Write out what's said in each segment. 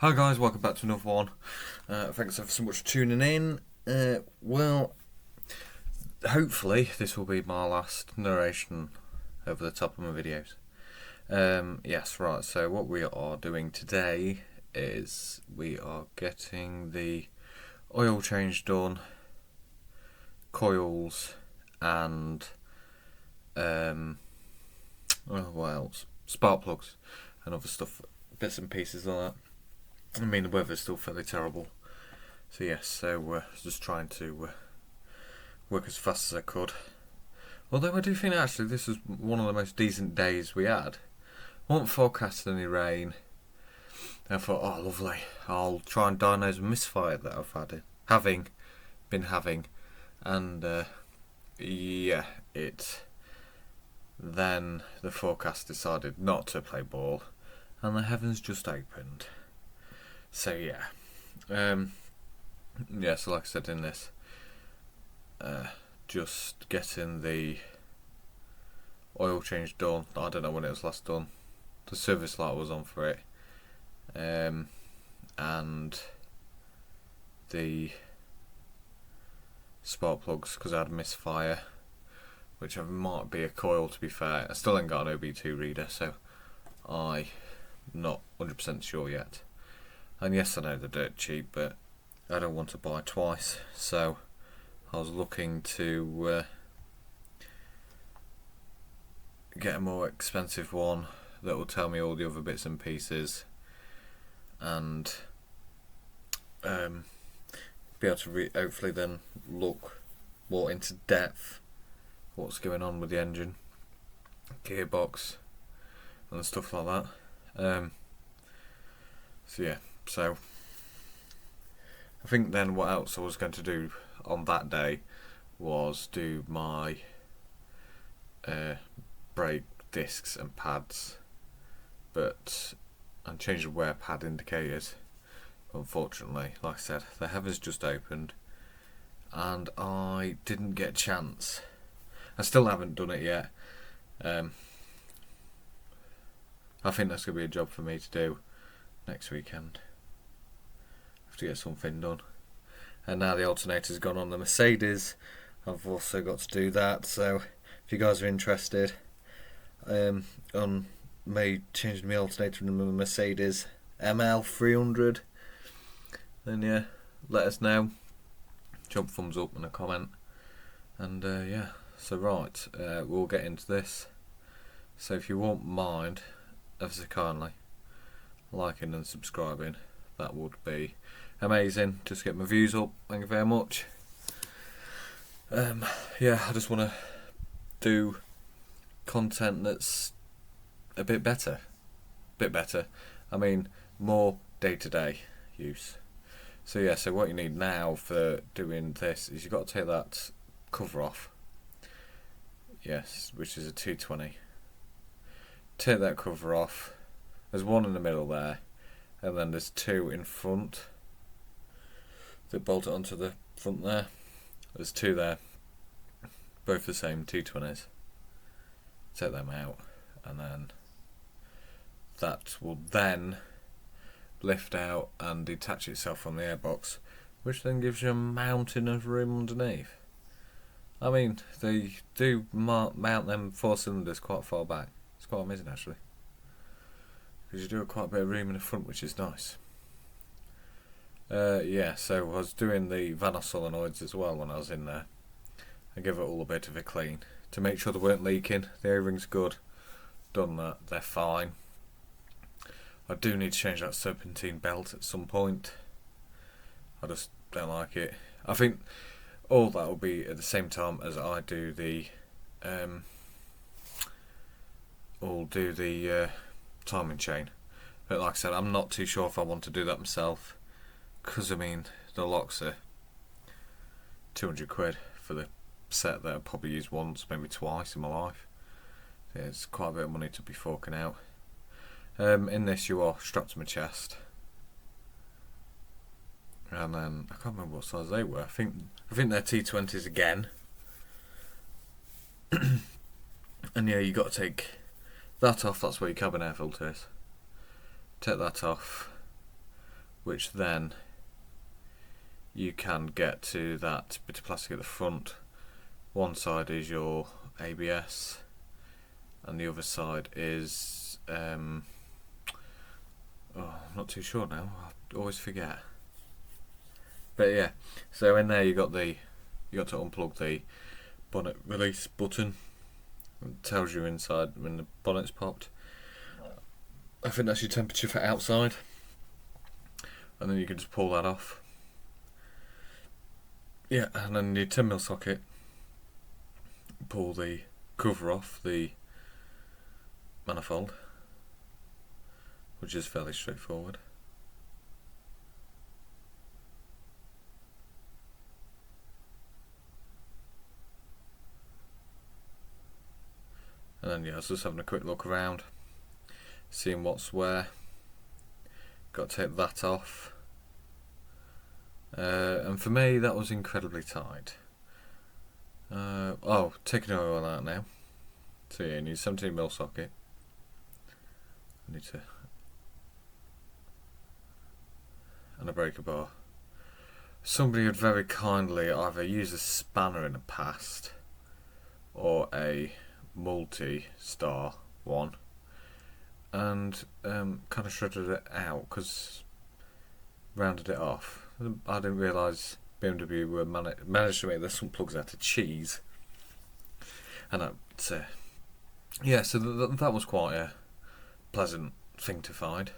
Hi guys, welcome back to another one. Thanks ever so much for tuning in. Well, hopefully this will be my last narration over the top of my videos. Yes, right, so what we are doing today is we are getting the oil change done, coils, and what else? Spark plugs and other stuff, bits and pieces like that. I mean, the weather's still fairly terrible. So yes, so just trying to work as fast as I could. Although I do think actually this is one of the most decent days we had. I wasn't forecasting any rain. I thought, oh lovely, I'll try and diagnose a misfire that I've been having. And yeah, then the forecast decided not to play ball and the heavens just opened. So yeah, yeah. So like I said in this, just getting the oil change done. I don't know when it was last done. The service light was on for it, and the spark plugs because I had a misfire, which might be a coil. To be fair, I still ain't got an OB2 reader, so I'm not 100% sure yet. And yes, I know they're dirt cheap, but I don't want to buy twice. So I was looking to get a more expensive one that will tell me all the other bits and pieces, and be able to hopefully then look more into depth what's going on with the engine, gearbox, and stuff like that. So yeah. So I think then what else I was going to do on that day was do my brake discs and pads, and change the wear pad indicators. Unfortunately, like I said, the heavens just opened and I didn't get a chance. I still haven't done it yet. I think that's going to be a job for me to do next weekend. To get something done. And now the alternator's gone on the Mercedes, I've also got to do that. So if you guys are interested on me changing my alternator in the Mercedes ML300, then yeah, let us know. Jump thumbs up and a comment. And yeah, so right, we'll get into this. So if you won't mind, ever so kindly, liking and subscribing, that would be amazing. Just get my views up. Thank you very much. Yeah, I just want to do content that's a bit better. I mean, more day-to-day use. So yeah, so what you need now for doing this is you've got to take that cover off. Yes, which is a 220. Take that cover off. There's one in the middle there, and then there's two in front that bolt it onto the front there. There's two there, both the same 220s. Take them out, and then that will then lift out and detach itself from the airbox, which then gives you a mountain of room underneath. I mean, they do mount them 4 cylinders quite far back. It's quite amazing actually, because you do have quite a bit of room in the front, which is nice. Yeah, so I was doing the Vanos solenoids as well when I was in there. I gave it all a bit of a clean to make sure they weren't leaking. The O-ring's good. Done that, they're fine. I do need to change that serpentine belt at some point. I just don't like it. I think all that will be at the same time as I do the timing chain. But like I said, I'm not too sure if I want to do that myself, because I mean the locks are 200 quid for the set that I've probably used once, maybe twice in my life. Yeah, it's quite a bit of money to be forking out. In this you are strapped to my chest, and then I can't remember what size they were. I think they're T20s again. And yeah, you got to take that off. That's where your cabin air filter is. Take that off, which then you can get to that bit of plastic at the front. One side is your ABS and the other side is I'm not too sure now, I always forget. But yeah, so in there you got to unplug the bonnet release button. It tells you inside when the bonnet's popped. I think that's your temperature for outside, and then you can just pull that off. Yeah, and then your 10mm socket, pull the cover off the manifold, which is fairly straightforward. And then yeah, I was just having a quick look around, seeing what's where. Got to take that off. And for me that was incredibly tight. Taking oil out now. So yeah, you need a 17mm socket. I need to, and a breaker bar. Somebody had very kindly either used a spanner in the past or a multi-star one and kind of shredded it out, because rounded it off. I didn't realise BMW were managed to make their front plugs out of cheese, and yeah, so that was quite a pleasant thing to find.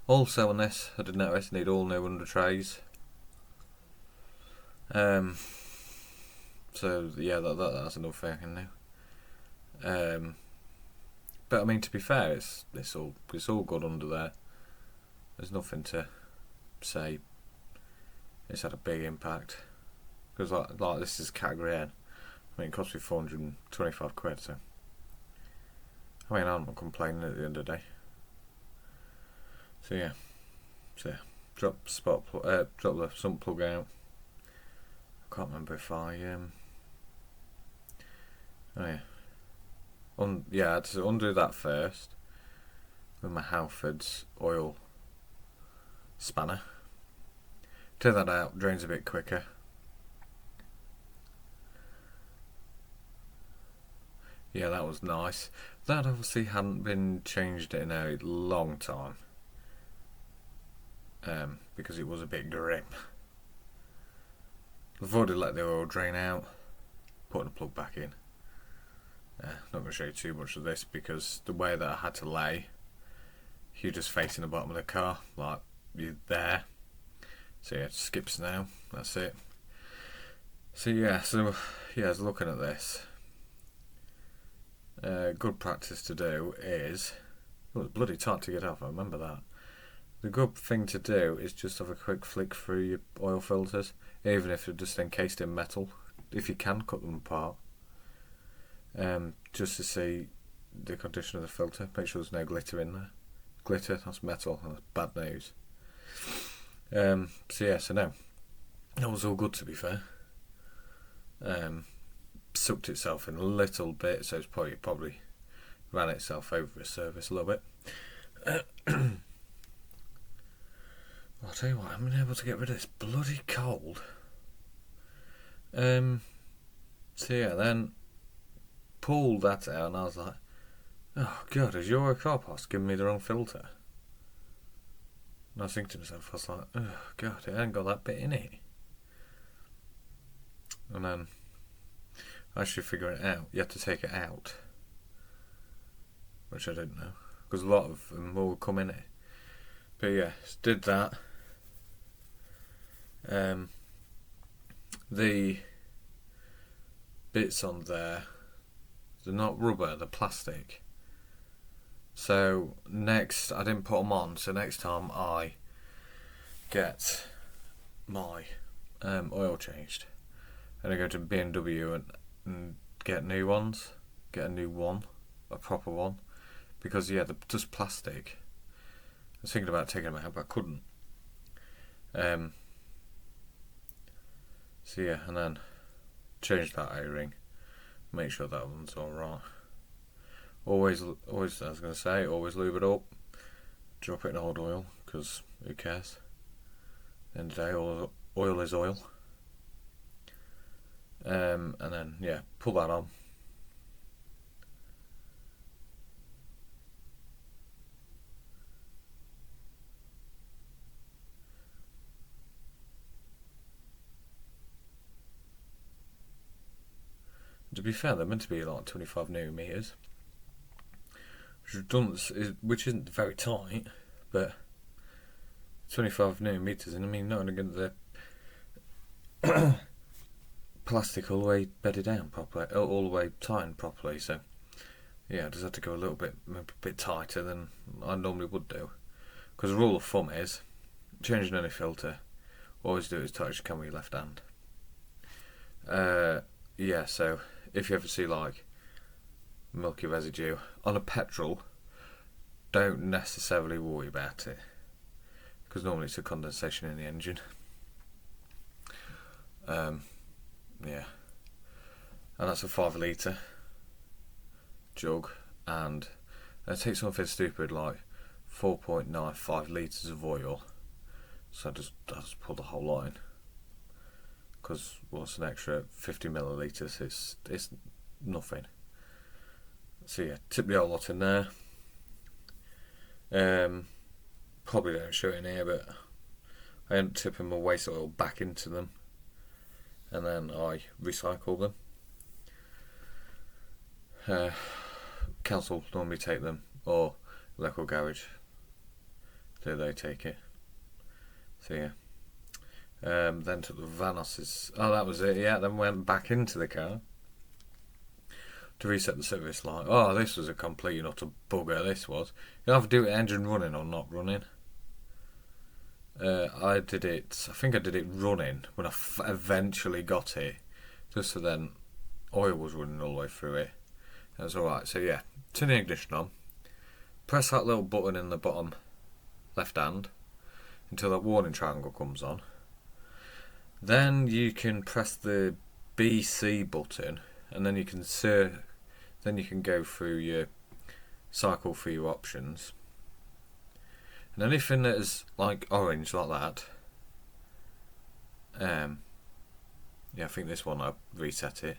Also on this, I did notice, need all new under trays. So yeah, that's another thing I can do. But I mean, to be fair, it's all good under there. There's nothing to say it's had a big impact, because like this is category N. I mean, it cost me 425 quid, so I mean, I'm not complaining at the end of the day. So yeah, drop the sump plug out. I can't remember if I I had to undo that first with my Halford's oil spanner. Turn that out, drains a bit quicker. Yeah, that was nice. That obviously hadn't been changed in a long time, because it was a bit grim. I've already let the oil drain out, putting the plug back in. Not going to show you too much of this, because the way that I had to lay, you're just facing the bottom of the car, like you're there. So yeah, it skips now, that's it. So yeah, I was looking at this. Good practice to do is, it was bloody tight to get off, I remember that. The good thing to do is just have a quick flick through your oil filters, even if they're just encased in metal. If you can, cut them apart, just to see the condition of the filter. Make sure there's no glitter in there. Glitter, that's metal, and that's bad news. So no, that was all good, to be fair. Sucked itself in a little bit, so it's probably ran itself over a surface a little bit. I'll tell you what, I'm able to get rid of this bloody cold. So yeah, then pulled that out, and I was like, oh god, is your Copart giving me the wrong filter? And I was thinking to myself, I was like, oh god, it ain't got that bit in it. And then I actually figure it out. You have to take it out, which I didn't know, because a lot of them will come in it. But yeah, did that. The bits on there, they're not rubber, they're plastic. So next, I didn't put them on, so next time I get my oil changed, and I go to BMW and get new ones, get a new one, a proper one, because yeah, they're just plastic. I was thinking about taking them out, but I couldn't. So yeah, and then change that O-ring, make sure that one's alright. Always, I was going to say, always lube it up, drop it in old oil, because who cares? End of the day, oil is oil. And then yeah, pull that on. To be fair, they're meant to be like 25mm, which isn't very tight, but 25mm, and I mean, not only the plastic all the way bedded down properly, all the way tightened properly, so yeah, I just had to go a bit tighter than I normally would do, because the rule of thumb is, changing any filter, always do it as tight as you can with your left hand. Yeah, so if you ever see like milky residue on a petrol, don't necessarily worry about it, because normally it's a condensation in the engine. Yeah, and that's a 5 litre jug, and it takes something stupid like 4.95 litres of oil, so I just pull the whole line, because what's an extra 50 millilitres, it's nothing. So yeah, tip the whole lot in there. Probably don't show it in here, but I end up tipping my waste oil back into them, and then I recycle them. Council normally take them, or local garage, so they take it. So yeah. Then took the Vanos's. Oh, that was it. Yeah. Then went back into the car to reset the service light. Oh, this was a complete and utter bugger. This was. You have to do it engine running or not running. I did it. I think I did it running when I eventually got it. Just so then oil was running all the way through it. It was alright. So yeah, turn the ignition on. Press that little button in the bottom left hand until that warning triangle comes on. Then you can press the BC button, and then you can go through your cycle for your options. And anything that is like orange like that, yeah, I think this one I reset it,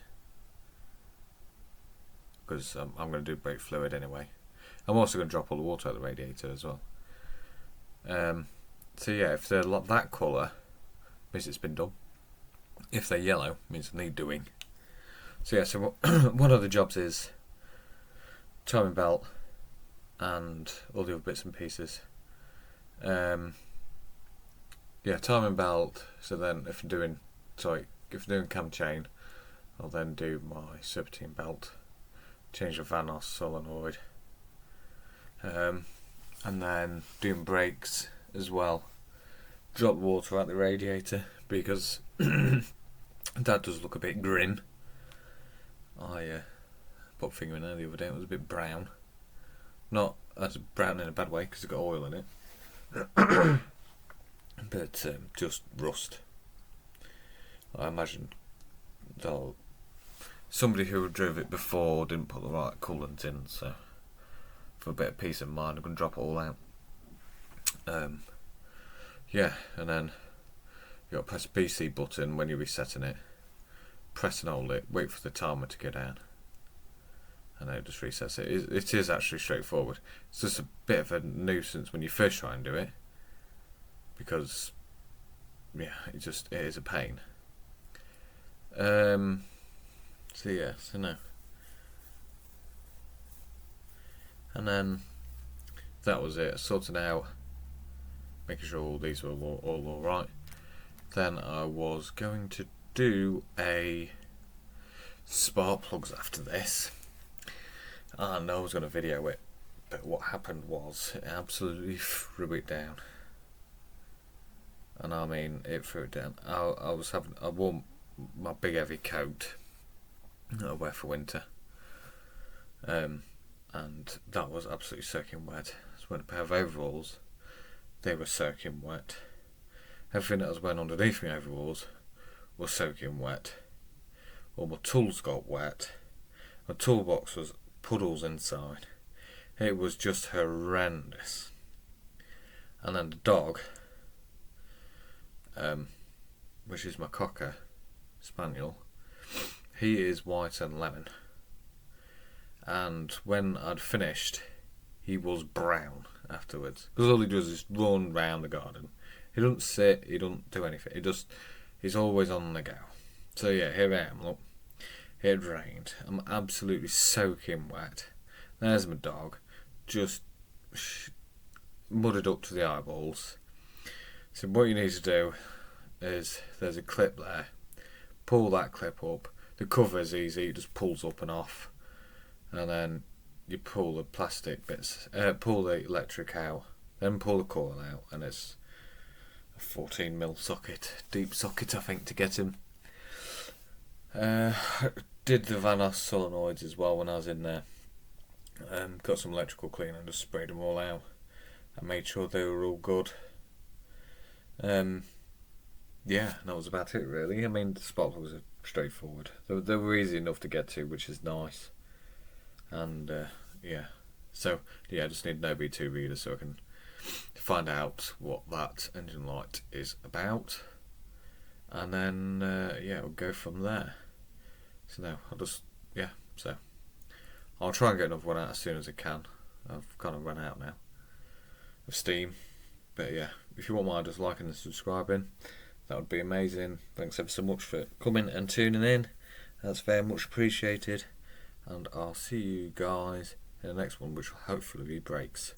because I'm going to do brake fluid anyway. I'm also going to drop all the water out of the radiator as well. So yeah, if they're like that colour, means it's been done. If they're yellow, means they need doing. So yeah, so one of the jobs is timing belt and all the other bits and pieces. Yeah, timing belt. So then, if I'm doing cam chain, I'll then do my serpentine belt, change the Vanos solenoid, and then doing brakes as well. Drop water out the radiator, because that does look a bit grim. I put a finger in there the other day, it was a bit brown. Not as brown in a bad way, because it's got oil in it. But just rust. I imagine somebody who drove it before didn't put the right coolant in, so for a bit of peace of mind I'm going to drop it all out. Yeah, and then you got to press the BC button when you're resetting it, press and hold it, wait for the timer to go down, and then it just resets it. It is actually straightforward. It's just a bit of a nuisance when you first try and do it, because yeah, it is a pain. So yeah, so no. And then that was it. Sorting out, making sure all these were all alright. Then I was going to do a spark plugs after this, and I was going to video it, but what happened was it absolutely threw it down. And I mean, it threw it down. I wore my big heavy coat that I wear for winter, and that was absolutely soaking wet. I was wearing a pair of overalls, they were soaking wet. Everything that I was wearing underneath my overalls was soaking wet. All my tools got wet. My toolbox was puddles inside. It was just horrendous. And then the dog, which is my Cocker Spaniel, he is white and lemon. And when I'd finished, he was brown afterwards. Because all he does is run round the garden. He doesn't sit, he doesn't do anything. He's always on the go. So yeah, here I am, look. It rained. I'm absolutely soaking wet. There's my dog, just muddied up to the eyeballs. So what you need to do is, there's a clip there. Pull that clip up. The cover's easy, it just pulls up and off. And then you pull the plastic bits, pull the electric out, then pull the coil out, and it's a 14mm socket, deep socket I think, to get him. Did the Vanos solenoids as well when I was in there. Got some electrical cleaner and just sprayed them all out. I made sure they were all good. Yeah, that was about it really. I mean, the spark plugs are straightforward. They were easy enough to get to, which is nice. And yeah, so yeah, I just need an OB2 reader so I can find out what that engine light is about, and then yeah, we'll go from there. So now I'll try and get another one out as soon as I can. I've kind of run out now of steam, but yeah, if you wouldn't mind just liking and subscribing, that would be amazing. Thanks ever so much for coming and tuning in. That's very much appreciated. And I'll see you guys in the next one, which will hopefully be brakes.